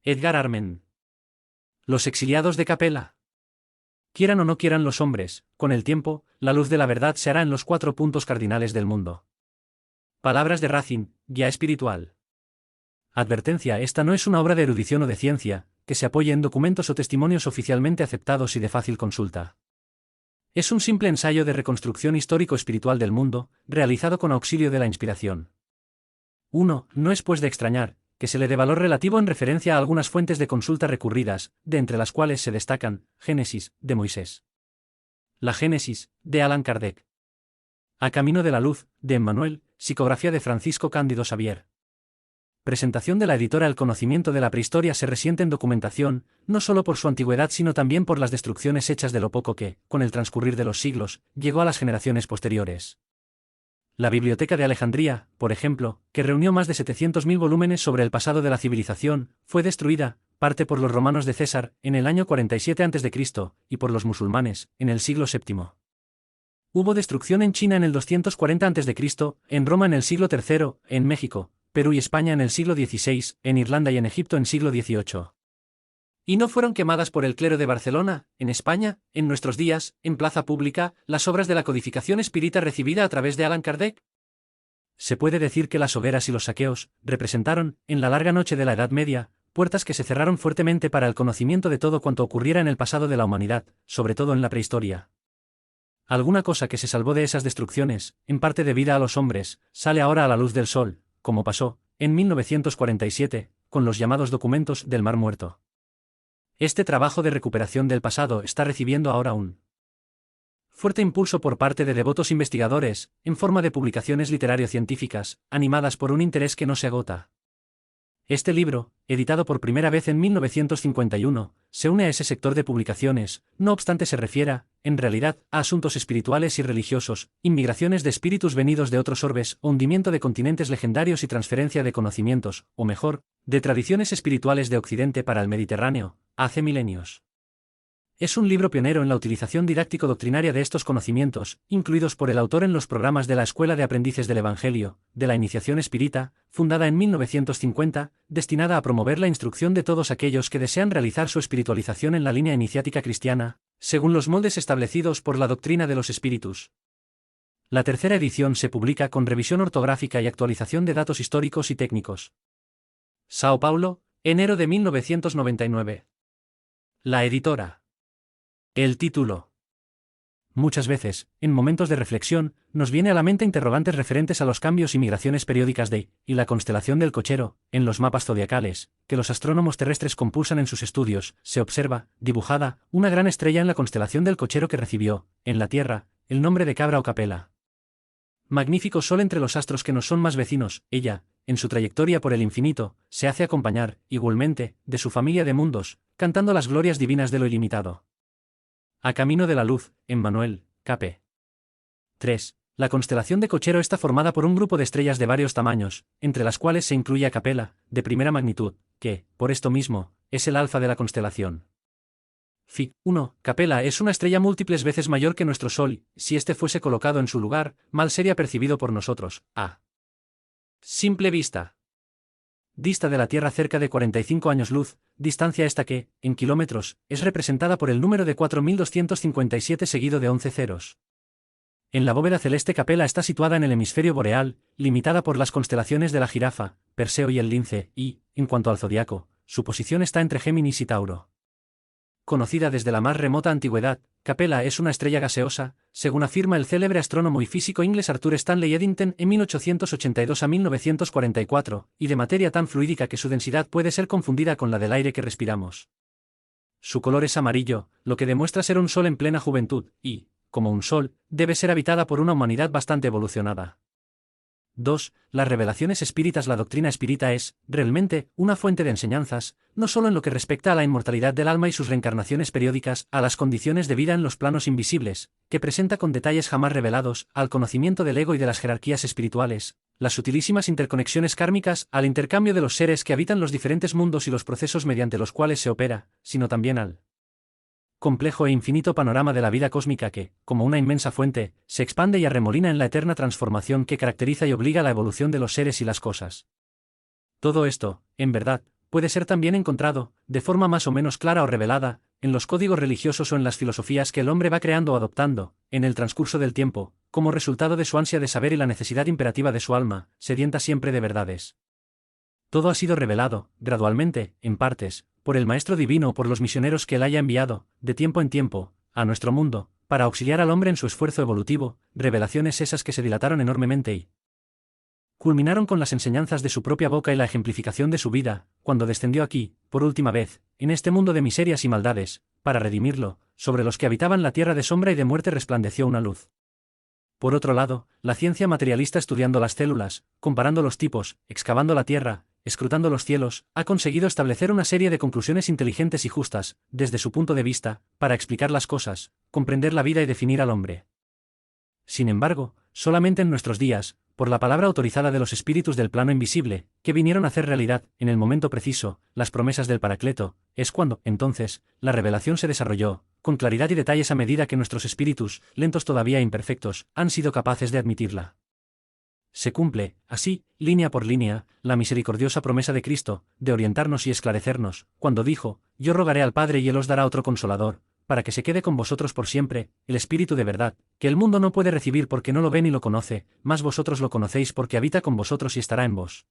Edgar Armen. Los exiliados de Capella. Quieran o no quieran los hombres, con el tiempo, la luz de la verdad se hará en los 4 puntos cardinales del mundo. Palabras de Racine, guía espiritual. Advertencia: esta no es una obra de erudición o de ciencia, que se apoye en documentos o testimonios oficialmente aceptados y de fácil consulta. Es un simple ensayo de reconstrucción histórico-espiritual del mundo, realizado con auxilio de la inspiración. 1. No es pues de extrañar que se le dé valor relativo en referencia a algunas fuentes de consulta recurridas, de entre las cuales se destacan: Génesis, de Moisés. La Génesis, de Allan Kardec. A Camino de la Luz, de Emmanuel, psicografía de Francisco Cándido Xavier. Presentación de la editora. El conocimiento de la prehistoria se resiente en documentación, no solo por su antigüedad sino también por las destrucciones hechas de lo poco que, con el transcurrir de los siglos, llegó a las generaciones posteriores. La Biblioteca de Alejandría, por ejemplo, que reunió más de 700.000 volúmenes sobre el pasado de la civilización, fue destruida, parte por los romanos de César, en el año 47 a.C., y por los musulmanes, en el siglo VII. Hubo destrucción en China en el 240 a.C., en Roma en el siglo III, en México, Perú y España en el siglo XVI, en Irlanda y en Egipto en siglo XVIII. ¿Y no fueron quemadas por el clero de Barcelona, en España, en nuestros días, en plaza pública, las obras de la codificación espírita recibida a través de Allan Kardec? Se puede decir que las hogueras y los saqueos representaron, en la larga noche de la Edad Media, puertas que se cerraron fuertemente para el conocimiento de todo cuanto ocurriera en el pasado de la humanidad, sobre todo en la prehistoria. Alguna cosa que se salvó de esas destrucciones, en parte debida a los hombres, sale ahora a la luz del sol, como pasó, en 1947, con los llamados documentos del Mar Muerto. Este trabajo de recuperación del pasado está recibiendo ahora un fuerte impulso por parte de devotos investigadores, en forma de publicaciones literario-científicas, animadas por un interés que no se agota. Este libro, editado por primera vez en 1951, se une a ese sector de publicaciones, no obstante se refiera, en realidad, a asuntos espirituales y religiosos, inmigraciones de espíritus venidos de otros orbes, hundimiento de continentes legendarios y transferencia de conocimientos, o mejor, de tradiciones espirituales de Occidente para el Mediterráneo, hace milenios. Es un libro pionero en la utilización didáctico-doctrinaria de estos conocimientos, incluidos por el autor en los programas de la Escuela de Aprendices del Evangelio, de la Iniciación Espírita, fundada en 1950, destinada a promover la instrucción de todos aquellos que desean realizar su espiritualización en la línea iniciática cristiana, según los moldes establecidos por la doctrina de los espíritus. La tercera edición se publica con revisión ortográfica y actualización de datos históricos y técnicos. Sao Paulo, enero de 1999. La editora. El título. Muchas veces, en momentos de reflexión, nos viene a la mente interrogantes referentes a los cambios y migraciones periódicas de, y la constelación del Cochero, en los mapas zodiacales, que los astrónomos terrestres compulsan en sus estudios. Se observa, dibujada, una gran estrella en la constelación del Cochero que recibió, en la Tierra, el nombre de Cabra o Capella. Magnífico sol entre los astros que nos son más vecinos. Ella, en su trayectoria por el infinito, se hace acompañar, igualmente, de su familia de mundos, cantando las glorias divinas de lo ilimitado. A Camino de la Luz, Emmanuel, Cap. 3. La constelación de Cochero está formada por un grupo de estrellas de varios tamaños, entre las cuales se incluye a Capella, de primera magnitud, que, por esto mismo, es el alfa de la constelación. Fi. 1. Capella es una estrella múltiples veces mayor que nuestro Sol, si éste fuese colocado en su lugar, mal sería percibido por nosotros, a simple vista. Dista de la Tierra cerca de 45 años luz, distancia esta que, en kilómetros, es representada por el número de 4.257 seguido de 11 ceros. En la bóveda celeste Capella está situada en el hemisferio boreal, limitada por las constelaciones de la Jirafa, Perseo y el Lince, y, en cuanto al zodiaco, su posición está entre Géminis y Tauro. Conocida desde la más remota antigüedad, Capella es una estrella gaseosa, según afirma el célebre astrónomo y físico inglés Arthur Stanley Eddington en 1882 a 1944, y de materia tan fluídica que su densidad puede ser confundida con la del aire que respiramos. Su color es amarillo, lo que demuestra ser un sol en plena juventud, y, como un sol, debe ser habitada por una humanidad bastante evolucionada. 2. Las revelaciones espíritas. La doctrina espírita es, realmente, una fuente de enseñanzas, no solo en lo que respecta a la inmortalidad del alma y sus reencarnaciones periódicas, a las condiciones de vida en los planos invisibles, que presenta con detalles jamás revelados, al conocimiento del ego y de las jerarquías espirituales, las sutilísimas interconexiones kármicas, al intercambio de los seres que habitan los diferentes mundos y los procesos mediante los cuales se opera, sino también al complejo e infinito panorama de la vida cósmica que, como una inmensa fuente, se expande y arremolina en la eterna transformación que caracteriza y obliga la evolución de los seres y las cosas. Todo esto, en verdad, puede ser también encontrado, de forma más o menos clara o revelada, en los códigos religiosos o en las filosofías que el hombre va creando o adoptando, en el transcurso del tiempo, como resultado de su ansia de saber y la necesidad imperativa de su alma, sedienta siempre de verdades. Todo ha sido revelado, gradualmente, en partes, por el Maestro Divino o por los misioneros que él haya enviado, de tiempo en tiempo, a nuestro mundo, para auxiliar al hombre en su esfuerzo evolutivo, revelaciones esas que se dilataron enormemente y culminaron con las enseñanzas de su propia boca y la ejemplificación de su vida, cuando descendió aquí, por última vez, en este mundo de miserias y maldades, para redimirlo, sobre los que habitaban la tierra de sombra y de muerte resplandeció una luz. Por otro lado, la ciencia materialista estudiando las células, comparando los tipos, excavando la tierra, escrutando los cielos, ha conseguido establecer una serie de conclusiones inteligentes y justas, desde su punto de vista, para explicar las cosas, comprender la vida y definir al hombre. Sin embargo, solamente en nuestros días, por la palabra autorizada de los espíritus del plano invisible, que vinieron a hacer realidad, en el momento preciso, las promesas del Paracleto, es cuando, entonces, la revelación se desarrolló, con claridad y detalles a medida que nuestros espíritus, lentos todavía e imperfectos, han sido capaces de admitirla. Se cumple, así, línea por línea, la misericordiosa promesa de Cristo, de orientarnos y esclarecernos, cuando dijo: «Yo rogaré al Padre y Él os dará otro Consolador, para que se quede con vosotros por siempre, el Espíritu de verdad, que el mundo no puede recibir porque no lo ve ni lo conoce, mas vosotros lo conocéis porque habita con vosotros y estará en vos».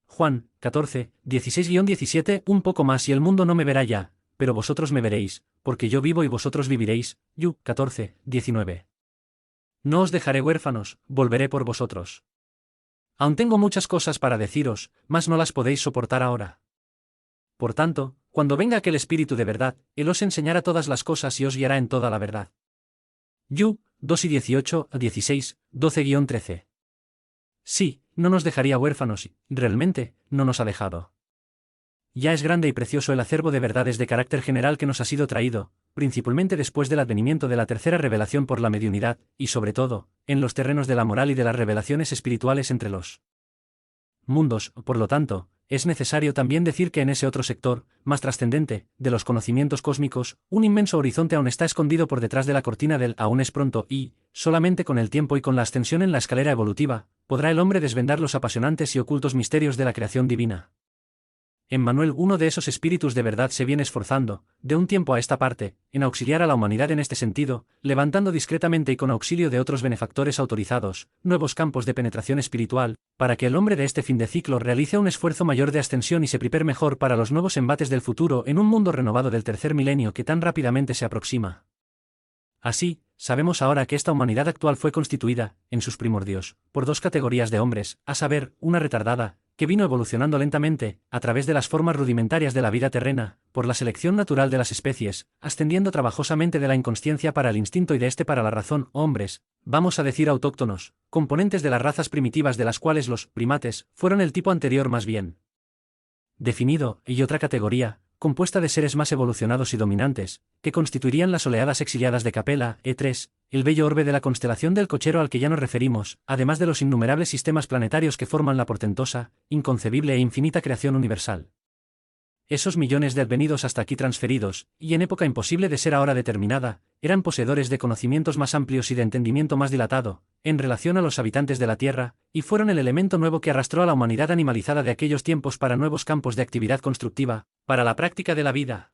Juan 14, 16-17. Un poco más y el mundo no me verá ya, pero vosotros me veréis, porque yo vivo y vosotros viviréis. Yu 14, 19. No os dejaré huérfanos, volveré por vosotros. Aún tengo muchas cosas para deciros, mas no las podéis soportar ahora. Por tanto, cuando venga aquel Espíritu de verdad, Él os enseñará todas las cosas y os guiará en toda la verdad. Yu 2:18-16, 12-13. Sí, no nos dejaría huérfanos y, realmente, no nos ha dejado. Ya es grande y precioso el acervo de verdades de carácter general que nos ha sido traído, principalmente después del advenimiento de la tercera revelación por la mediunidad, y sobre todo, en los terrenos de la moral y de las revelaciones espirituales entre los mundos. Por lo tanto, es necesario también decir que en ese otro sector, más trascendente, de los conocimientos cósmicos, un inmenso horizonte aún está escondido por detrás de la cortina del aún es pronto y, solamente con el tiempo y con la ascensión en la escalera evolutiva, podrá el hombre desvendar los apasionantes y ocultos misterios de la creación divina. Emmanuel, uno de esos espíritus de verdad, se viene esforzando, de un tiempo a esta parte, en auxiliar a la humanidad en este sentido, levantando discretamente y con auxilio de otros benefactores autorizados, nuevos campos de penetración espiritual, para que el hombre de este fin de ciclo realice un esfuerzo mayor de ascensión y se prepare mejor para los nuevos embates del futuro en un mundo renovado del tercer milenio que tan rápidamente se aproxima. Así, sabemos ahora que esta humanidad actual fue constituida, en sus primordios, por dos categorías de hombres, a saber, una retardada, que vino evolucionando lentamente, a través de las formas rudimentarias de la vida terrena, por la selección natural de las especies, ascendiendo trabajosamente de la inconsciencia para el instinto y de este para la razón, hombres, vamos a decir autóctonos, componentes de las razas primitivas de las cuales los primates fueron el tipo anterior más bien definido, y otra categoría, compuesta de seres más evolucionados y dominantes, que constituirían las oleadas exiliadas de Capella, E3, el bello orbe de la constelación del Cochero al que ya nos referimos, además de los innumerables sistemas planetarios que forman la portentosa, inconcebible e infinita creación universal. Esos millones de advenidos hasta aquí transferidos, y en época imposible de ser ahora determinada, eran poseedores de conocimientos más amplios y de entendimiento más dilatado, en relación a los habitantes de la Tierra, y fueron el elemento nuevo que arrastró a la humanidad animalizada de aquellos tiempos para nuevos campos de actividad constructiva, para la práctica de la vida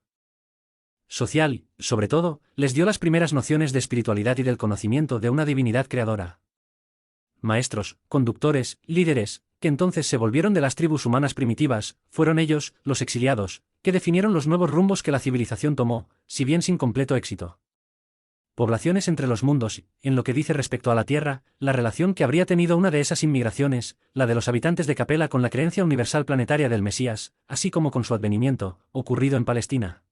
social y, sobre todo, les dio las primeras nociones de espiritualidad y del conocimiento de una divinidad creadora. Maestros, conductores, líderes, que entonces se volvieron de las tribus humanas primitivas, fueron ellos, los exiliados, que definieron los nuevos rumbos que la civilización tomó, si bien sin completo éxito. Poblaciones entre los mundos y, en lo que dice respecto a la Tierra, la relación que habría tenido una de esas inmigraciones, la de los habitantes de Capella con la creencia universal planetaria del Mesías, así como con su advenimiento, ocurrido en Palestina.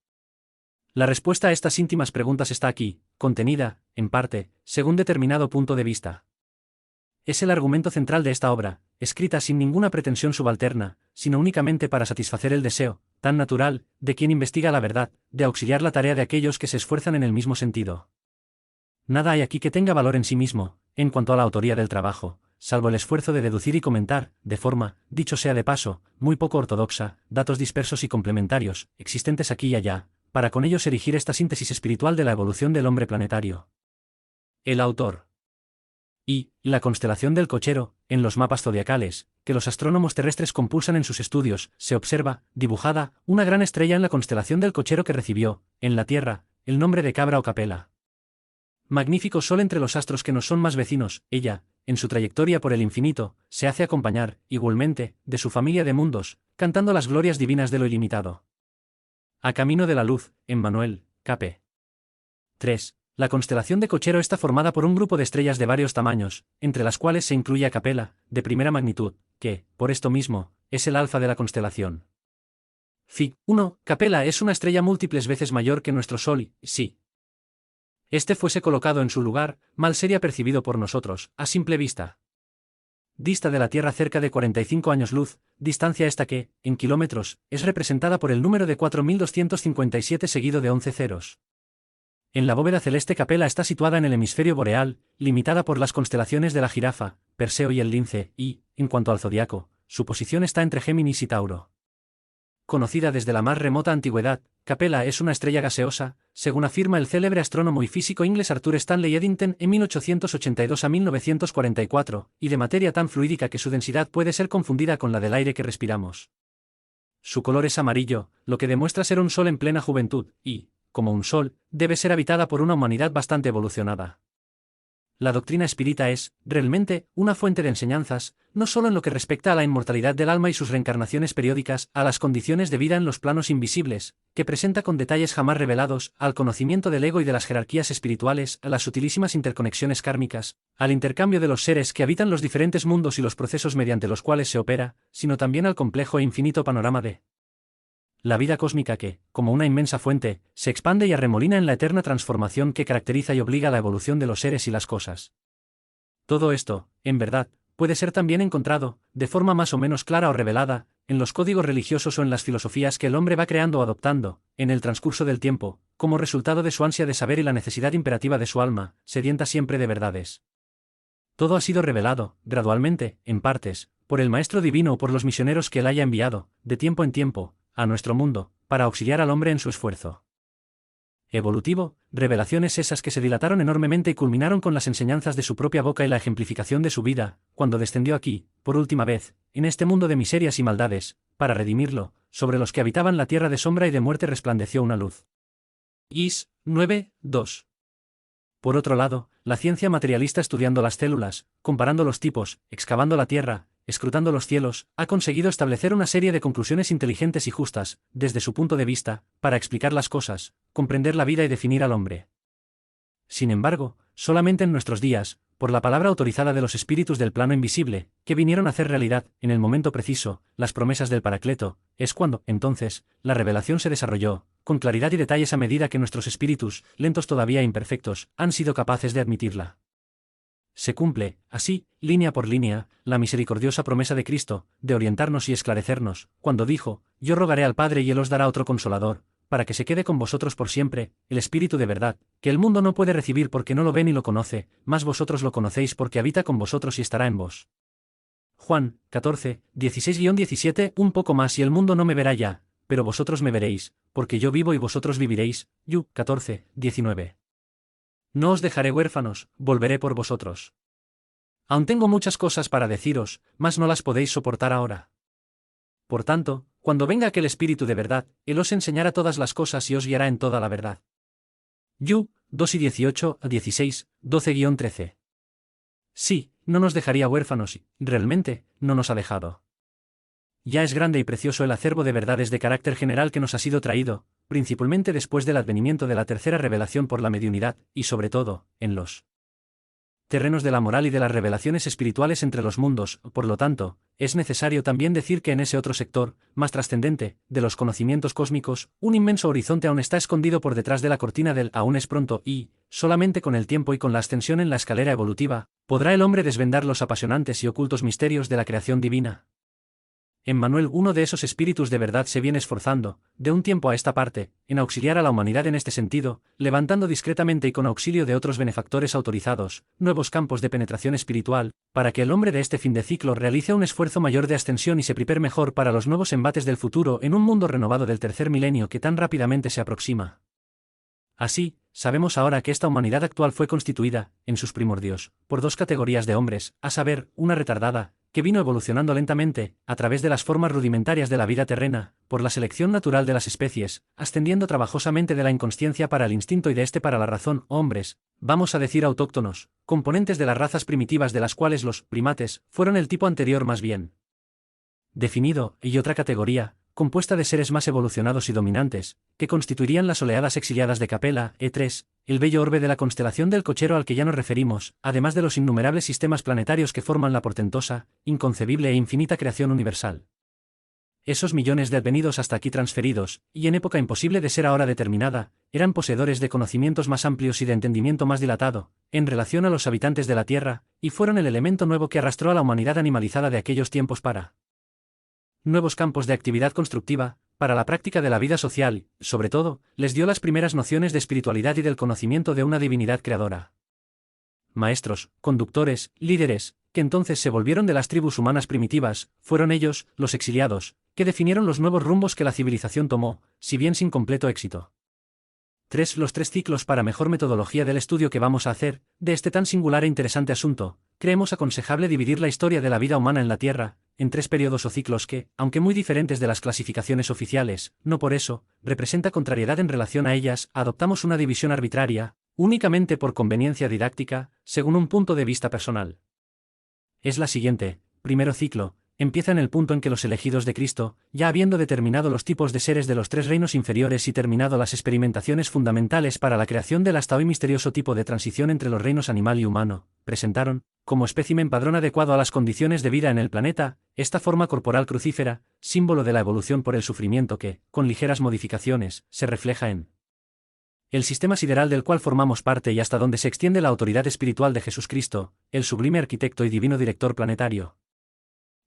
La respuesta a estas íntimas preguntas está aquí, contenida, en parte, según determinado punto de vista. Es el argumento central de esta obra, escrita sin ninguna pretensión subalterna, sino únicamente para satisfacer el deseo, tan natural, de quien investiga la verdad, de auxiliar la tarea de aquellos que se esfuerzan en el mismo sentido. Nada hay aquí que tenga valor en sí mismo, en cuanto a la autoría del trabajo, salvo el esfuerzo de deducir y comentar, de forma, dicho sea de paso, muy poco ortodoxa, datos dispersos y complementarios, existentes aquí y allá, para con ellos erigir esta síntesis espiritual de la evolución del hombre planetario. El autor. Y la constelación del Cochero, en los mapas zodiacales, que los astrónomos terrestres compulsan en sus estudios, se observa, dibujada, una gran estrella en la constelación del Cochero que recibió, en la Tierra, el nombre de Cabra o Capella. Magnífico sol entre los astros que nos son más vecinos, ella, en su trayectoria por el infinito, se hace acompañar, igualmente, de su familia de mundos, cantando las glorias divinas de lo ilimitado. A camino de la luz, Emmanuel, Cap. 3. La constelación de Cochero está formada por un grupo de estrellas de varios tamaños, entre las cuales se incluye a Capella, de primera magnitud, que, por esto mismo, es el alfa de la constelación. Fig. 1. Capella es una estrella múltiples veces mayor que nuestro Sol y, si este fuese colocado en su lugar, mal sería percibido por nosotros, a simple vista. Dista de la Tierra cerca de 45 años luz, distancia esta que, en kilómetros, es representada por el número de 4257 seguido de 11 ceros. En la bóveda celeste Capella está situada en el hemisferio boreal, limitada por las constelaciones de la Jirafa, Perseo y el Lince, y, en cuanto al zodiaco, su posición está entre Géminis y Tauro. Conocida desde la más remota antigüedad, Capella es una estrella gaseosa, según afirma el célebre astrónomo y físico inglés Arthur Stanley Eddington en 1882 a 1944, y de materia tan fluídica que su densidad puede ser confundida con la del aire que respiramos. Su color es amarillo, lo que demuestra ser un sol en plena juventud, y, como un sol, debe ser habitada por una humanidad bastante evolucionada. La doctrina espírita es, realmente, una fuente de enseñanzas, no solo en lo que respecta a la inmortalidad del alma y sus reencarnaciones periódicas, a las condiciones de vida en los planos invisibles, que presenta con detalles jamás revelados, al conocimiento del ego y de las jerarquías espirituales, a las sutilísimas interconexiones kármicas, al intercambio de los seres que habitan los diferentes mundos y los procesos mediante los cuales se opera, sino también al complejo e infinito panorama de la vida cósmica que, como una inmensa fuente, se expande y arremolina en la eterna transformación que caracteriza y obliga a la evolución de los seres y las cosas. Todo esto, en verdad, puede ser también encontrado, de forma más o menos clara o revelada, en los códigos religiosos o en las filosofías que el hombre va creando o adoptando, en el transcurso del tiempo, como resultado de su ansia de saber y la necesidad imperativa de su alma, sedienta siempre de verdades. Todo ha sido revelado, gradualmente, en partes, por el Maestro Divino o por los misioneros que él haya enviado, de tiempo en tiempo, a nuestro mundo, para auxiliar al hombre en su esfuerzo evolutivo, revelaciones esas que se dilataron enormemente y culminaron con las enseñanzas de su propia boca y la ejemplificación de su vida, cuando descendió aquí, por última vez, en este mundo de miserias y maldades, para redimirlo, sobre los que habitaban la tierra de sombra y de muerte resplandeció una luz. Is. 9, 2. Por otro lado, la ciencia materialista estudiando las células, comparando los tipos, excavando la tierra, escrutando los cielos, ha conseguido establecer una serie de conclusiones inteligentes y justas, desde su punto de vista, para explicar las cosas, comprender la vida y definir al hombre. Sin embargo, solamente en nuestros días, por la palabra autorizada de los espíritus del plano invisible, que vinieron a hacer realidad, en el momento preciso, las promesas del Paracleto, es cuando, entonces, la revelación se desarrolló, con claridad y detalles a medida que nuestros espíritus, lentos todavía e imperfectos, han sido capaces de admitirla. Se cumple, así, línea por línea, la misericordiosa promesa de Cristo, de orientarnos y esclarecernos, cuando dijo: «Yo rogaré al Padre y Él os dará otro Consolador, para que se quede con vosotros por siempre, el Espíritu de verdad, que el mundo no puede recibir porque no lo ve ni lo conoce, mas vosotros lo conocéis porque habita con vosotros y estará en vos». Juan 14, 16-17. Un poco más y el mundo no me verá ya, pero vosotros me veréis, porque yo vivo y vosotros viviréis. Yu 14, 19. No os dejaré huérfanos, volveré por vosotros. Aún tengo muchas cosas para deciros, mas no las podéis soportar ahora. Por tanto, cuando venga aquel Espíritu de verdad, Él os enseñará todas las cosas y os guiará en toda la verdad. Yu 2:18-16, 12-13. Sí, no nos dejaría huérfanos y, realmente, no nos ha dejado. Ya es grande y precioso el acervo de verdades de carácter general que nos ha sido traído, principalmente después del advenimiento de la tercera revelación por la mediunidad, y sobre todo, en los terrenos de la moral y de las revelaciones espirituales entre los mundos. Por lo tanto, es necesario también decir que en ese otro sector, más trascendente, de los conocimientos cósmicos, un inmenso horizonte aún está escondido por detrás de la cortina del aún es pronto y, solamente con el tiempo y con la ascensión en la escalera evolutiva, podrá el hombre desvendar los apasionantes y ocultos misterios de la creación divina. Emmanuel, uno de esos espíritus de verdad, se viene esforzando, de un tiempo a esta parte, en auxiliar a la humanidad en este sentido, levantando discretamente y con auxilio de otros benefactores autorizados, nuevos campos de penetración espiritual, para que el hombre de este fin de ciclo realice un esfuerzo mayor de ascensión y se prepare mejor para los nuevos embates del futuro en un mundo renovado del tercer milenio que tan rápidamente se aproxima. Así, sabemos ahora que esta humanidad actual fue constituida, en sus primordios, por dos categorías de hombres, a saber, una retardada, que vino evolucionando lentamente, a través de las formas rudimentarias de la vida terrena, por la selección natural de las especies, ascendiendo trabajosamente de la inconsciencia para el instinto y de este para la razón, hombres, vamos a decir autóctonos, componentes de las razas primitivas de las cuales los primates fueron el tipo anterior más bien definido, y otra categoría, compuesta de seres más evolucionados y dominantes, que constituirían las oleadas exiliadas de Capella, E3, el bello orbe de la constelación del Cochero al que ya nos referimos, además de los innumerables sistemas planetarios que forman la portentosa, inconcebible e infinita creación universal. Esos millones de advenidos hasta aquí transferidos, y en época imposible de ser ahora determinada, eran poseedores de conocimientos más amplios y de entendimiento más dilatado, en relación a los habitantes de la Tierra, y fueron el elemento nuevo que arrastró a la humanidad animalizada de aquellos tiempos para nuevos campos de actividad constructiva, para la práctica de la vida social, sobre todo, les dio las primeras nociones de espiritualidad y del conocimiento de una divinidad creadora. Maestros, conductores, líderes, que entonces se volvieron de las tribus humanas primitivas, fueron ellos, los exiliados, que definieron los nuevos rumbos que la civilización tomó, si bien sin completo éxito. Los 3 ciclos para mejor metodología del estudio que vamos a hacer, de este tan singular e interesante asunto, creemos aconsejable dividir la historia de la vida humana en la Tierra, en 3 periodos o ciclos que, aunque muy diferentes de las clasificaciones oficiales, no por eso, representa contrariedad en relación a ellas, adoptamos una división arbitraria, únicamente por conveniencia didáctica, según un punto de vista personal. Es la siguiente: primero ciclo, empieza en el punto en que los elegidos de Cristo, ya habiendo determinado los tipos de seres de los 3 reinos inferiores y terminado las experimentaciones fundamentales para la creación del hasta hoy misterioso tipo de transición entre los reinos animal y humano, presentaron, como espécimen padrón adecuado a las condiciones de vida en el planeta, esta forma corporal crucífera, símbolo de la evolución por el sufrimiento que, con ligeras modificaciones, se refleja en el sistema sideral del cual formamos parte y hasta donde se extiende la autoridad espiritual de Jesucristo, el sublime arquitecto y divino director planetario.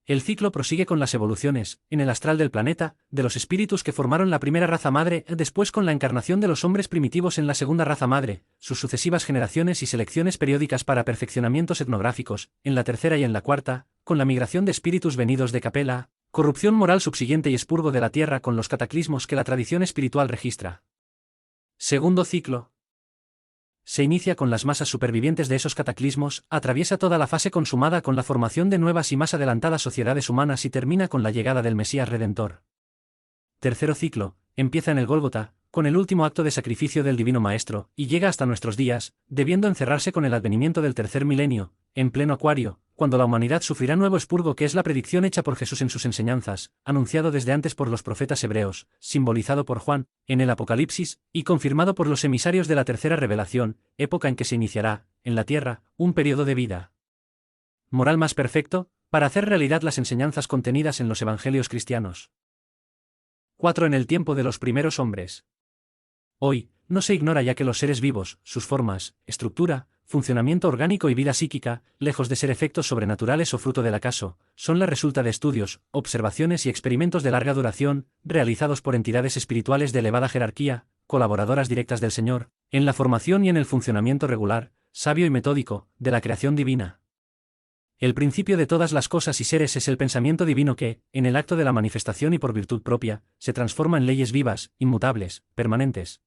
El ciclo prosigue con las evoluciones, en el astral del planeta, de los espíritus que formaron la primera raza madre, después con la encarnación de los hombres primitivos en la segunda raza madre, sus sucesivas generaciones y selecciones periódicas para perfeccionamientos etnográficos, en la tercera y en la cuarta, con la migración de espíritus venidos de Capella, corrupción moral subsiguiente y expurgo de la tierra con los cataclismos que la tradición espiritual registra. Segundo ciclo. Se inicia con las masas supervivientes de esos cataclismos, atraviesa toda la fase consumada con la formación de nuevas y más adelantadas sociedades humanas y termina con la llegada del Mesías Redentor. Tercero ciclo, empieza en el Gólgota, con el último acto de sacrificio del Divino Maestro, y llega hasta nuestros días, debiendo encerrarse con el advenimiento del tercer milenio, en pleno Acuario, cuando la humanidad sufrirá nuevo expurgo que es la predicción hecha por Jesús en sus enseñanzas, anunciado desde antes por los profetas hebreos, simbolizado por Juan, en el Apocalipsis, y confirmado por los emisarios de la tercera revelación, época en que se iniciará, en la tierra, un periodo de vida moral más perfecto, para hacer realidad las enseñanzas contenidas en los evangelios cristianos. 4. En el tiempo de los primeros hombres. Hoy, no se ignora ya que los seres vivos, sus formas, estructura, funcionamiento orgánico y vida psíquica, lejos de ser efectos sobrenaturales o fruto del acaso, son la resulta de estudios, observaciones y experimentos de larga duración, realizados por entidades espirituales de elevada jerarquía, colaboradoras directas del Señor, en la formación y en el funcionamiento regular, sabio y metódico, de la creación divina. El principio de todas las cosas y seres es el pensamiento divino que, en el acto de la manifestación y por virtud propia, se transforma en leyes vivas, inmutables, permanentes.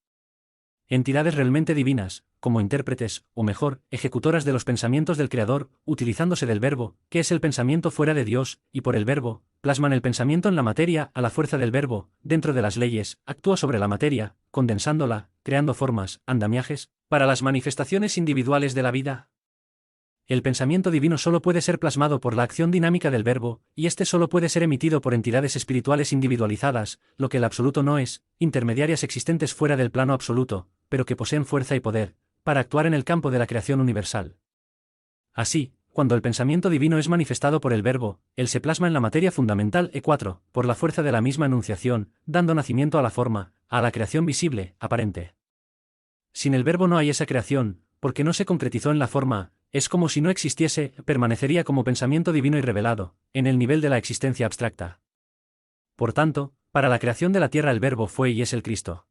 Entidades realmente divinas, como intérpretes, o mejor, ejecutoras de los pensamientos del Creador, utilizándose del verbo, que es el pensamiento fuera de Dios, y por el verbo, plasman el pensamiento en la materia a la fuerza del verbo, dentro de las leyes, actúa sobre la materia, condensándola, creando formas, andamiajes, para las manifestaciones individuales de la vida. El pensamiento divino solo puede ser plasmado por la acción dinámica del verbo, y este solo puede ser emitido por entidades espirituales individualizadas, lo que el absoluto no es, intermediarias existentes fuera del plano absoluto, pero que poseen fuerza y poder, para actuar en el campo de la creación universal. Así, cuando el pensamiento divino es manifestado por el verbo, él se plasma en la materia fundamental E4, por la fuerza de la misma enunciación, dando nacimiento a la forma, a la creación visible, aparente. Sin el verbo no hay esa creación, porque no se concretizó en la forma, es como si no existiese, permanecería como pensamiento divino y revelado, en el nivel de la existencia abstracta. Por tanto, para la creación de la tierra el verbo fue y es el Cristo.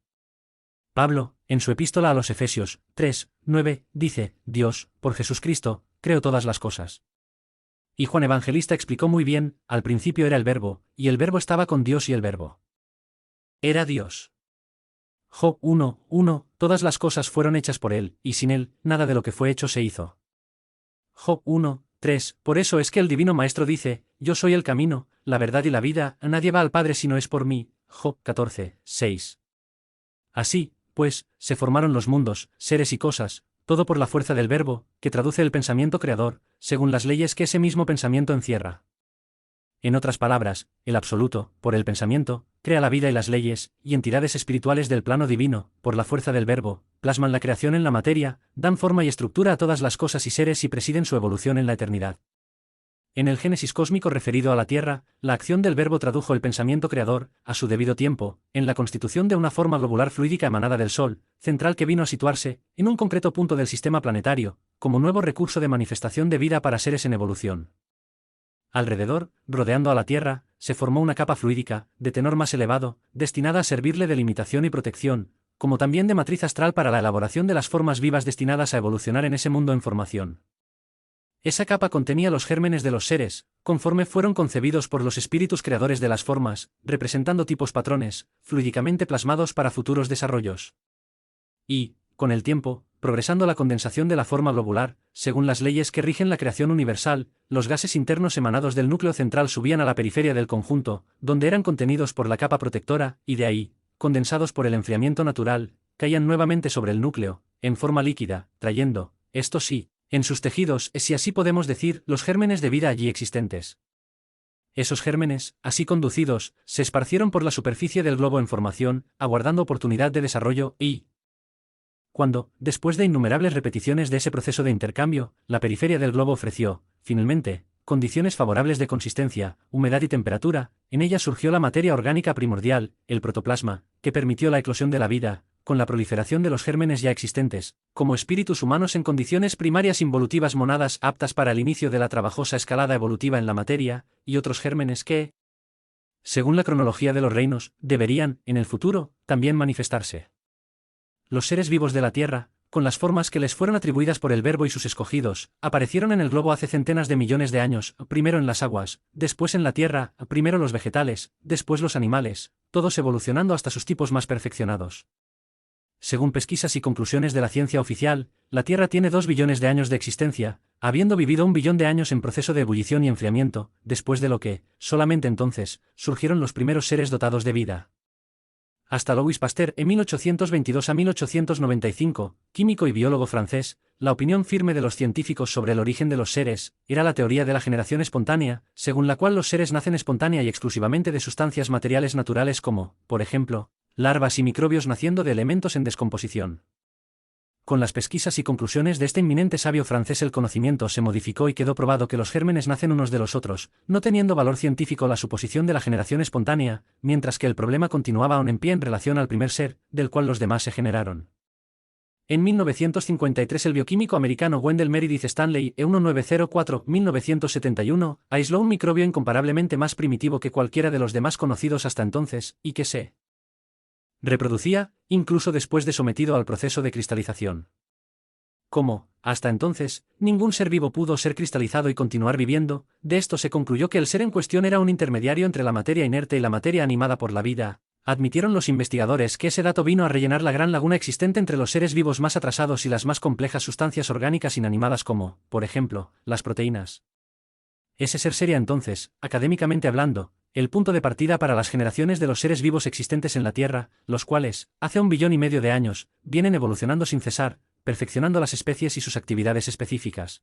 Pablo, en su epístola a los Efesios, 3:9, dice, Dios, por Jesucristo, creó todas las cosas. Y Juan Evangelista explicó muy bien, al principio era el verbo, y el verbo estaba con Dios y el verbo era Dios. Job 1:1, todas las cosas fueron hechas por él, y sin él, nada de lo que fue hecho se hizo. Job 1:3, por eso es que el Divino Maestro dice, yo soy el camino, la verdad y la vida, nadie va al Padre si no es por mí. Job 14:6. Así, pues, se formaron los mundos, seres y cosas, todo por la fuerza del Verbo, que traduce el pensamiento creador, según las leyes que ese mismo pensamiento encierra. En otras palabras, el Absoluto, por el pensamiento, crea la vida y las leyes, y entidades espirituales del plano divino, por la fuerza del Verbo, plasman la creación en la materia, dan forma y estructura a todas las cosas y seres y presiden su evolución en la eternidad. En el Génesis cósmico referido a la Tierra, la acción del Verbo tradujo el pensamiento creador, a su debido tiempo, en la constitución de una forma globular fluídica emanada del Sol, central que vino a situarse, en un concreto punto del sistema planetario, como nuevo recurso de manifestación de vida para seres en evolución. Alrededor, rodeando a la Tierra, se formó una capa fluídica, de tenor más elevado, destinada a servirle de limitación y protección, como también de matriz astral para la elaboración de las formas vivas destinadas a evolucionar en ese mundo en formación. Esa capa contenía los gérmenes de los seres, conforme fueron concebidos por los espíritus creadores de las formas, representando tipos patrones, fluídicamente plasmados para futuros desarrollos. Y, con el tiempo, progresando la condensación de la forma globular, según las leyes que rigen la creación universal, los gases internos emanados del núcleo central subían a la periferia del conjunto, donde eran contenidos por la capa protectora, y de ahí, condensados por el enfriamiento natural, caían nuevamente sobre el núcleo, en forma líquida, trayendo, esto sí, en sus tejidos, si así podemos decir, los gérmenes de vida allí existentes. Esos gérmenes, así conducidos, se esparcieron por la superficie del globo en formación, aguardando oportunidad de desarrollo, y cuando, después de innumerables repeticiones de ese proceso de intercambio, la periferia del globo ofreció, finalmente, condiciones favorables de consistencia, humedad y temperatura, en ella surgió la materia orgánica primordial, el protoplasma, que permitió la eclosión de la vida, con la proliferación de los gérmenes ya existentes, como espíritus humanos en condiciones primarias involutivas monadas aptas para el inicio de la trabajosa escalada evolutiva en la materia, y otros gérmenes que, según la cronología de los reinos, deberían, en el futuro, también manifestarse. Los seres vivos de la Tierra, con las formas que les fueron atribuidas por el Verbo y sus escogidos, aparecieron en el globo hace centenas de millones de años, primero en las aguas, después en la tierra, primero los vegetales, después los animales, todos evolucionando hasta sus tipos más perfeccionados. Según pesquisas y conclusiones de la ciencia oficial, la Tierra tiene 2 billones de años de existencia, habiendo vivido 1 billón de años en proceso de ebullición y enfriamiento, después de lo que, solamente entonces, surgieron los primeros seres dotados de vida. Hasta Louis Pasteur, en 1822 a 1895, químico y biólogo francés, la opinión firme de los científicos sobre el origen de los seres era la teoría de la generación espontánea, según la cual los seres nacen espontánea y exclusivamente de sustancias materiales naturales como, por ejemplo, larvas y microbios naciendo de elementos en descomposición. Con las pesquisas y conclusiones de este inminente sabio francés el conocimiento se modificó y quedó probado que los gérmenes nacen unos de los otros, no teniendo valor científico la suposición de la generación espontánea, mientras que el problema continuaba aún en pie en relación al primer ser, del cual los demás se generaron. En 1953 el bioquímico americano Wendell Meredith Stanley, E1904-1971, aisló un microbio incomparablemente más primitivo que cualquiera de los demás conocidos hasta entonces, y que se reproducía, incluso después de sometido al proceso de cristalización. Como, hasta entonces, ningún ser vivo pudo ser cristalizado y continuar viviendo, de esto se concluyó que el ser en cuestión era un intermediario entre la materia inerte y la materia animada por la vida. Admitieron los investigadores que ese dato vino a rellenar la gran laguna existente entre los seres vivos más atrasados y las más complejas sustancias orgánicas inanimadas como, por ejemplo, las proteínas. Ese ser sería entonces, académicamente hablando, el punto de partida para las generaciones de los seres vivos existentes en la Tierra, los cuales, hace 1,5 billones de años, vienen evolucionando sin cesar, perfeccionando las especies y sus actividades específicas.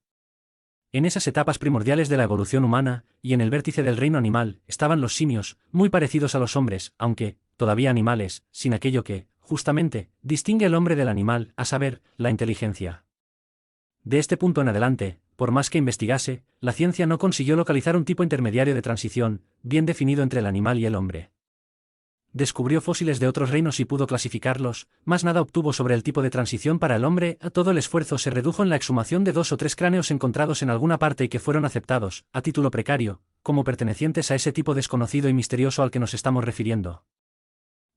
En esas etapas primordiales de la evolución humana, y en el vértice del reino animal, estaban los simios, muy parecidos a los hombres, aunque, todavía animales, sin aquello que, justamente, distingue el hombre del animal, a saber, la inteligencia. De este punto en adelante, por más que investigase, la ciencia no consiguió localizar un tipo intermediario de transición, bien definido entre el animal y el hombre. Descubrió fósiles de otros reinos y pudo clasificarlos, mas nada obtuvo sobre el tipo de transición para el hombre. Todo el esfuerzo se redujo en la exhumación de 2 o 3 cráneos encontrados en alguna parte y que fueron aceptados, a título precario, como pertenecientes a ese tipo desconocido y misterioso al que nos estamos refiriendo.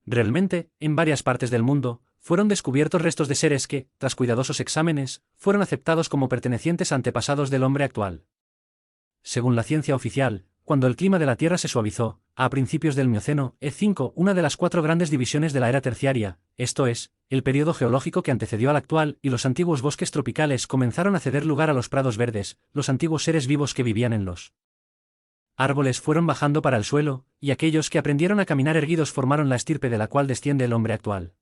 Realmente, en varias partes del mundo, fueron descubiertos restos de seres que, tras cuidadosos exámenes, fueron aceptados como pertenecientes a antepasados del hombre actual. Según la ciencia oficial, cuando el clima de la Tierra se suavizó, a principios del Mioceno, E5, una de las 4 grandes divisiones de la era terciaria, esto es, el período geológico que antecedió al actual, y los antiguos bosques tropicales comenzaron a ceder lugar a los prados verdes, los antiguos seres vivos que vivían en los árboles fueron bajando para el suelo, y aquellos que aprendieron a caminar erguidos formaron la estirpe de la cual desciende el hombre actual.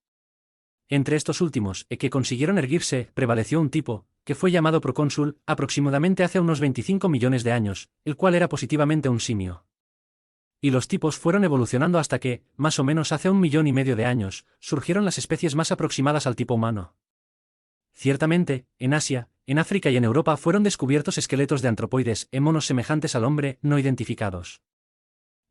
Entre estos últimos, que consiguieron erguirse, prevaleció un tipo, que fue llamado procónsul, aproximadamente hace unos 25 millones de años, el cual era positivamente un simio. Y los tipos fueron evolucionando hasta que, más o menos hace 1,5 millones de años, surgieron las especies más aproximadas al tipo humano. Ciertamente, en Asia, en África y en Europa fueron descubiertos esqueletos de antropoides, monos semejantes al hombre, no identificados.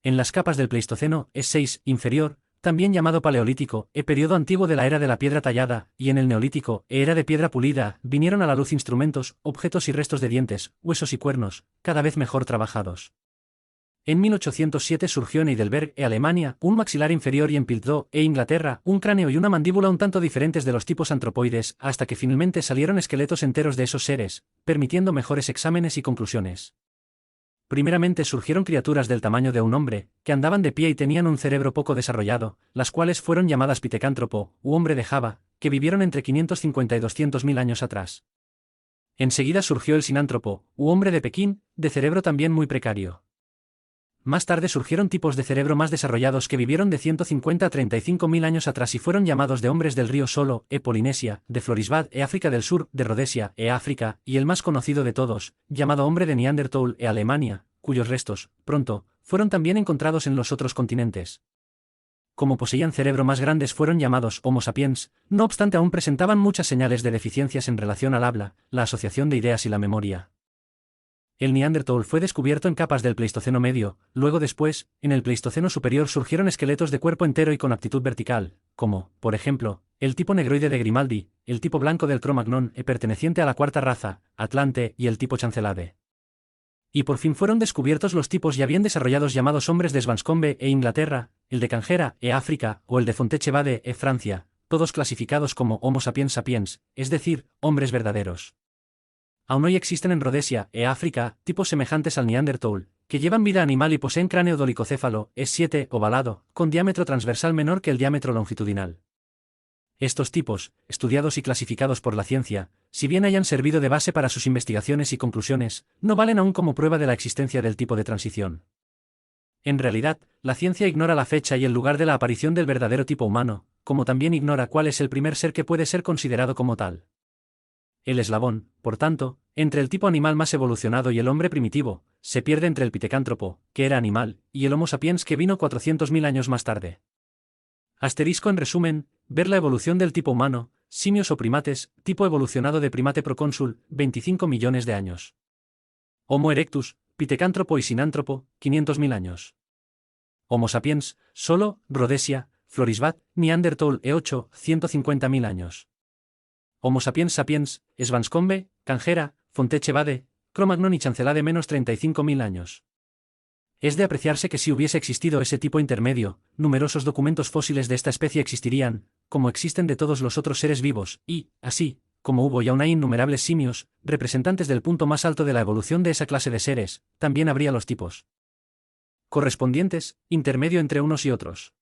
En las capas del Pleistoceno, E6, inferior, también llamado Paleolítico, periodo antiguo de la era de la piedra tallada, y en el Neolítico, era de piedra pulida, vinieron a la luz instrumentos, objetos y restos de dientes, huesos y cuernos, cada vez mejor trabajados. En 1807 surgió en Heidelberg, Alemania, un maxilar inferior y en Piltdown, Inglaterra, un cráneo y una mandíbula un tanto diferentes de los tipos antropoides, hasta que finalmente salieron esqueletos enteros de esos seres, permitiendo mejores exámenes y conclusiones. Primeramente surgieron criaturas del tamaño de un hombre, que andaban de pie y tenían un cerebro poco desarrollado, las cuales fueron llamadas pitecántropo, u hombre de Java, que vivieron entre 550 y 200.000 años atrás. Enseguida surgió el sinántropo, u hombre de Pekín, de cerebro también muy precario. Más tarde surgieron tipos de cerebro más desarrollados que vivieron de 150 a 35.000 años atrás y fueron llamados de hombres del río Solo, Polinesia, de Florisbad, África del Sur, de Rodesia, África, y el más conocido de todos, llamado hombre de Neanderthal, Alemania, cuyos restos, pronto, fueron también encontrados en los otros continentes. Como poseían cerebro más grandes fueron llamados Homo sapiens, no obstante aún presentaban muchas señales de deficiencias en relación al habla, la asociación de ideas y la memoria. El Neanderthal fue descubierto en capas del Pleistoceno medio, luego después, en el Pleistoceno superior surgieron esqueletos de cuerpo entero y con aptitud vertical, como, por ejemplo, el tipo negroide de Grimaldi, el tipo blanco del Cro-Magnon perteneciente a la cuarta raza, Atlante, y el tipo Chancelade. Y por fin fueron descubiertos los tipos ya bien desarrollados llamados hombres de Swanscombe, Inglaterra, el de Canjera, África, o el de Fontechevade, Francia, todos clasificados como Homo sapiens sapiens, es decir, hombres verdaderos. Aún hoy existen en Rodesia, África, tipos semejantes al Neanderthal, que llevan vida animal y poseen cráneo dolicocéfalo, S7, ovalado, con diámetro transversal menor que el diámetro longitudinal. Estos tipos, estudiados y clasificados por la ciencia, si bien hayan servido de base para sus investigaciones y conclusiones, no valen aún como prueba de la existencia del tipo de transición. En realidad, la ciencia ignora la fecha y el lugar de la aparición del verdadero tipo humano, como también ignora cuál es el primer ser que puede ser considerado como tal. El eslabón, por tanto, entre el tipo animal más evolucionado y el hombre primitivo, se pierde entre el pitecántropo, que era animal, y el Homo sapiens que vino 400.000 años más tarde. Asterisco en resumen, ver la evolución del tipo humano, simios o primates, tipo evolucionado de primate procónsul, 25 millones de años. Homo erectus, pitecántropo y sinántropo, 500.000 años. Homo sapiens, solo, Rhodesia, Florisbad, Neanderthal, E8, 150.000 años. Homo sapiens sapiens, Swanscombe, Canjera, Fontechevade, Cro-Magnon y Chancelade menos 35.000 años. Es de apreciarse que si hubiese existido ese tipo intermedio, numerosos documentos fósiles de esta especie existirían, como existen de todos los otros seres vivos, y, así, como hubo y aún hay innumerables simios, representantes del punto más alto de la evolución de esa clase de seres, también habría los tipos correspondientes, intermedio entre unos y otros.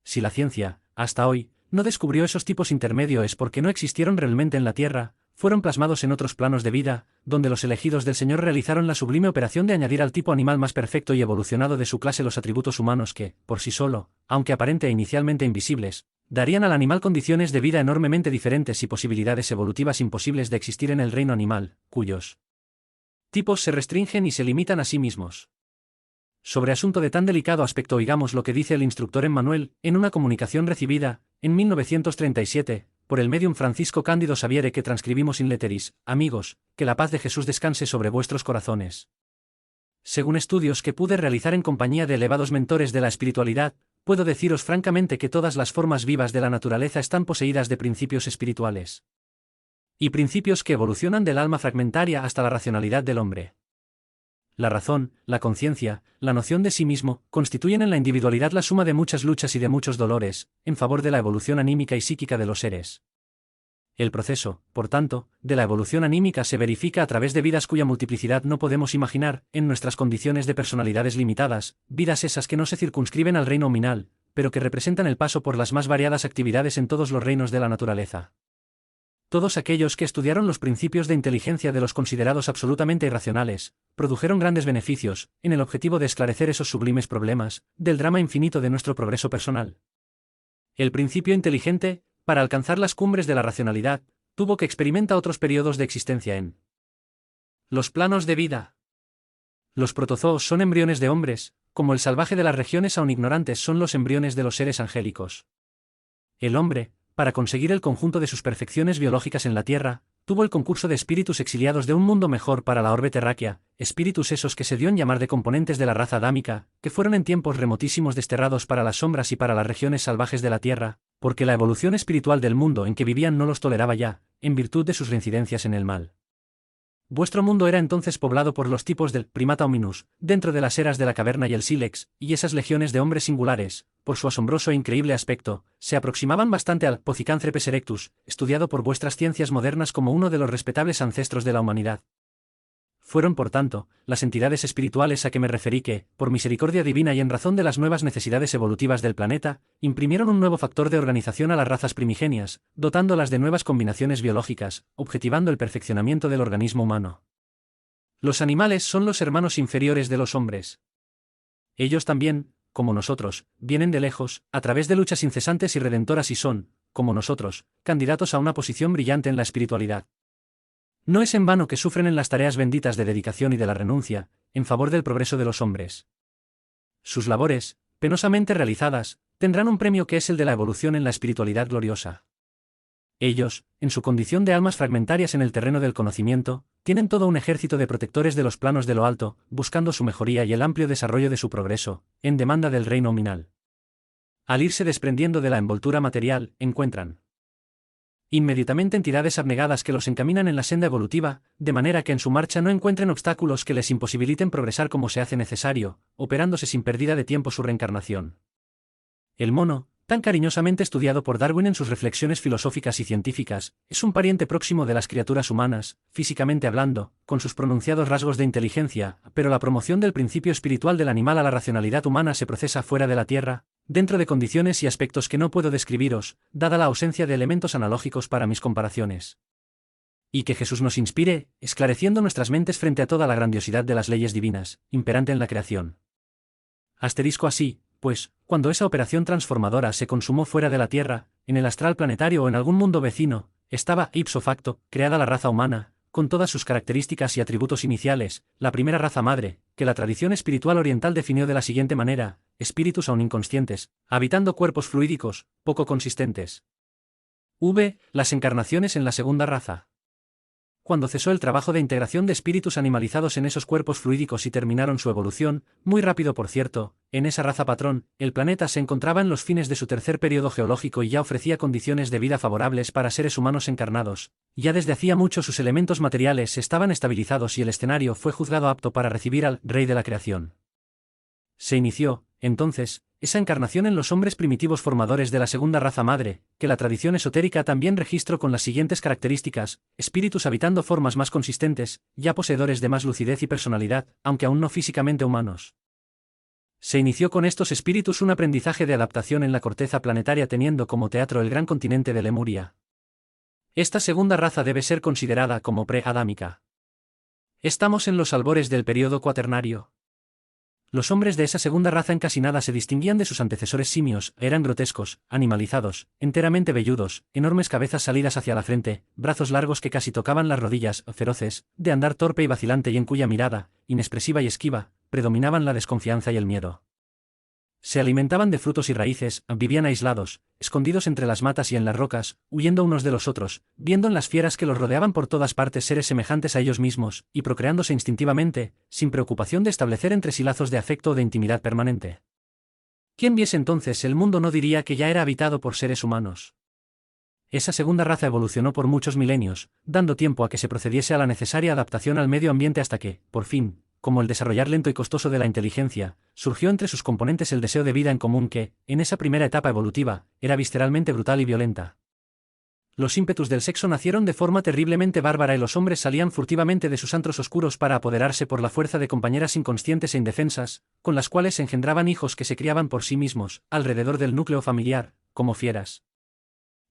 Si la ciencia, hasta hoy, no descubrió esos tipos intermedios es porque no existieron realmente en la Tierra, fueron plasmados en otros planos de vida, donde los elegidos del Señor realizaron la sublime operación de añadir al tipo animal más perfecto y evolucionado de su clase los atributos humanos que, por sí solo, aunque aparente e inicialmente invisibles, darían al animal condiciones de vida enormemente diferentes y posibilidades evolutivas imposibles de existir en el reino animal, cuyos tipos se restringen y se limitan a sí mismos. Sobre asunto de tan delicado aspecto oigamos lo que dice el instructor Emmanuel, en una comunicación recibida, en 1937, por el medium Francisco Cándido Xaviere que transcribimos in letteris: amigos, que la paz de Jesús descanse sobre vuestros corazones. Según estudios que pude realizar en compañía de elevados mentores de la espiritualidad, puedo deciros francamente que todas las formas vivas de la naturaleza están poseídas de principios espirituales. Y principios que evolucionan del alma fragmentaria hasta la racionalidad del hombre. La razón, la conciencia, la noción de sí mismo, constituyen en la individualidad la suma de muchas luchas y de muchos dolores, en favor de la evolución anímica y psíquica de los seres. El proceso, por tanto, de la evolución anímica se verifica a través de vidas cuya multiplicidad no podemos imaginar, en nuestras condiciones de personalidades limitadas, vidas esas que no se circunscriben al reino nominal, pero que representan el paso por las más variadas actividades en todos los reinos de la naturaleza. Todos aquellos que estudiaron los principios de inteligencia de los considerados absolutamente irracionales, produjeron grandes beneficios, en el objetivo de esclarecer esos sublimes problemas, del drama infinito de nuestro progreso personal. El principio inteligente, para alcanzar las cumbres de la racionalidad, tuvo que experimentar otros periodos de existencia en los planos de vida. Los protozoos son embriones de hombres, como el salvaje de las regiones aún ignorantes son los embriones de los seres angélicos. El hombre, para conseguir el conjunto de sus perfecciones biológicas en la Tierra, tuvo el concurso de espíritus exiliados de un mundo mejor para la orbe terráquea, espíritus esos que se dio en llamar de componentes de la raza adámica, que fueron en tiempos remotísimos desterrados para las sombras y para las regiones salvajes de la Tierra, porque la evolución espiritual del mundo en que vivían no los toleraba ya, en virtud de sus reincidencias en el mal. Vuestro mundo era entonces poblado por los tipos del primata hominus, dentro de las eras de la caverna y el sílex, y esas legiones de hombres singulares, por su asombroso e increíble aspecto, se aproximaban bastante al Pocicánthropes erectus, estudiado por vuestras ciencias modernas como uno de los respetables ancestros de la humanidad. Fueron, por tanto, las entidades espirituales a que me referí que, por misericordia divina y en razón de las nuevas necesidades evolutivas del planeta, imprimieron un nuevo factor de organización a las razas primigenias, dotándolas de nuevas combinaciones biológicas, objetivando el perfeccionamiento del organismo humano. Los animales son los hermanos inferiores de los hombres. Ellos también, como nosotros, vienen de lejos, a través de luchas incesantes y redentoras y son, como nosotros, candidatos a una posición brillante en la espiritualidad. No es en vano que sufren en las tareas benditas de dedicación y de la renuncia, en favor del progreso de los hombres. Sus labores, penosamente realizadas, tendrán un premio que es el de la evolución en la espiritualidad gloriosa. Ellos, en su condición de almas fragmentarias en el terreno del conocimiento, tienen todo un ejército de protectores de los planos de lo alto, buscando su mejoría y el amplio desarrollo de su progreso, en demanda del reino nominal. Al irse desprendiendo de la envoltura material, encuentran inmediatamente entidades abnegadas que los encaminan en la senda evolutiva, de manera que en su marcha no encuentren obstáculos que les imposibiliten progresar como se hace necesario, operándose sin pérdida de tiempo su reencarnación. El mono, tan cariñosamente estudiado por Darwin en sus reflexiones filosóficas y científicas, es un pariente próximo de las criaturas humanas, físicamente hablando, con sus pronunciados rasgos de inteligencia, pero la promoción del principio espiritual del animal a la racionalidad humana se procesa fuera de la Tierra, dentro de condiciones y aspectos que no puedo describiros, dada la ausencia de elementos analógicos para mis comparaciones. Y que Jesús nos inspire, esclareciendo nuestras mentes frente a toda la grandiosidad de las leyes divinas, imperante en la creación. Asterisco así, pues, cuando esa operación transformadora se consumó fuera de la Tierra, en el astral planetario o en algún mundo vecino, estaba, ipso facto, creada la raza humana, con todas sus características y atributos iniciales, la primera raza madre, que la tradición espiritual oriental definió de la siguiente manera: espíritus aún inconscientes, habitando cuerpos fluídicos, poco consistentes. Las encarnaciones en la segunda raza. Cuando cesó el trabajo de integración de espíritus animalizados en esos cuerpos fluídicos y terminaron su evolución, muy rápido por cierto, en esa raza patrón, el planeta se encontraba en los fines de su tercer periodo geológico y ya ofrecía condiciones de vida favorables para seres humanos encarnados. Ya desde hacía mucho sus elementos materiales estaban estabilizados y el escenario fue juzgado apto para recibir al Rey de la Creación. Se inició, entonces, esa encarnación en los hombres primitivos formadores de la segunda raza madre, que la tradición esotérica también registró con las siguientes características: espíritus habitando formas más consistentes, ya poseedores de más lucidez y personalidad, aunque aún no físicamente humanos. Se inició con estos espíritus un aprendizaje de adaptación en la corteza planetaria teniendo como teatro el gran continente de Lemuria. Esta segunda raza debe ser considerada como pre-adámica. Estamos en los albores del período cuaternario. Los hombres de esa segunda raza encasinada se distinguían de sus antecesores simios, eran grotescos, animalizados, enteramente velludos, enormes cabezas salidas hacia la frente, brazos largos que casi tocaban las rodillas, feroces, de andar torpe y vacilante y en cuya mirada, inexpresiva y esquiva, predominaban la desconfianza y el miedo. Se alimentaban de frutos y raíces, vivían aislados, escondidos entre las matas y en las rocas, huyendo unos de los otros, viendo en las fieras que los rodeaban por todas partes seres semejantes a ellos mismos, y procreándose instintivamente, sin preocupación de establecer entre sí lazos de afecto o de intimidad permanente. Quien viese entonces el mundo no diría que ya era habitado por seres humanos. Esa segunda raza evolucionó por muchos milenios, dando tiempo a que se procediese a la necesaria adaptación al medio ambiente hasta que, por fin, como el desarrollar lento y costoso de la inteligencia, surgió entre sus componentes el deseo de vida en común que, en esa primera etapa evolutiva, era visceralmente brutal y violenta. Los ímpetus del sexo nacieron de forma terriblemente bárbara y los hombres salían furtivamente de sus antros oscuros para apoderarse por la fuerza de compañeras inconscientes e indefensas, con las cuales se engendraban hijos que se criaban por sí mismos, alrededor del núcleo familiar, como fieras.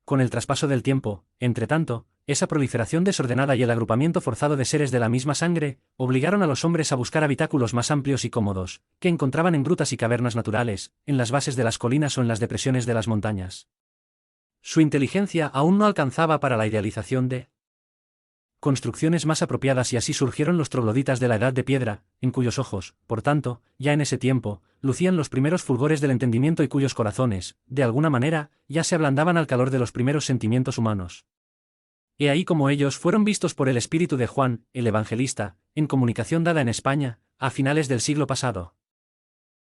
Con el traspaso del tiempo, entretanto, esa proliferación desordenada y el agrupamiento forzado de seres de la misma sangre, obligaron a los hombres a buscar habitáculos más amplios y cómodos, que encontraban en grutas y cavernas naturales, en las bases de las colinas o en las depresiones de las montañas. Su inteligencia aún no alcanzaba para la idealización de construcciones más apropiadas y así surgieron los trogloditas de la Edad de Piedra, en cuyos ojos, por tanto, ya en ese tiempo, lucían los primeros fulgores del entendimiento y cuyos corazones, de alguna manera, ya se ablandaban al calor de los primeros sentimientos humanos. He ahí como ellos fueron vistos por el espíritu de Juan, el Evangelista, en comunicación dada en España, a finales del siglo pasado.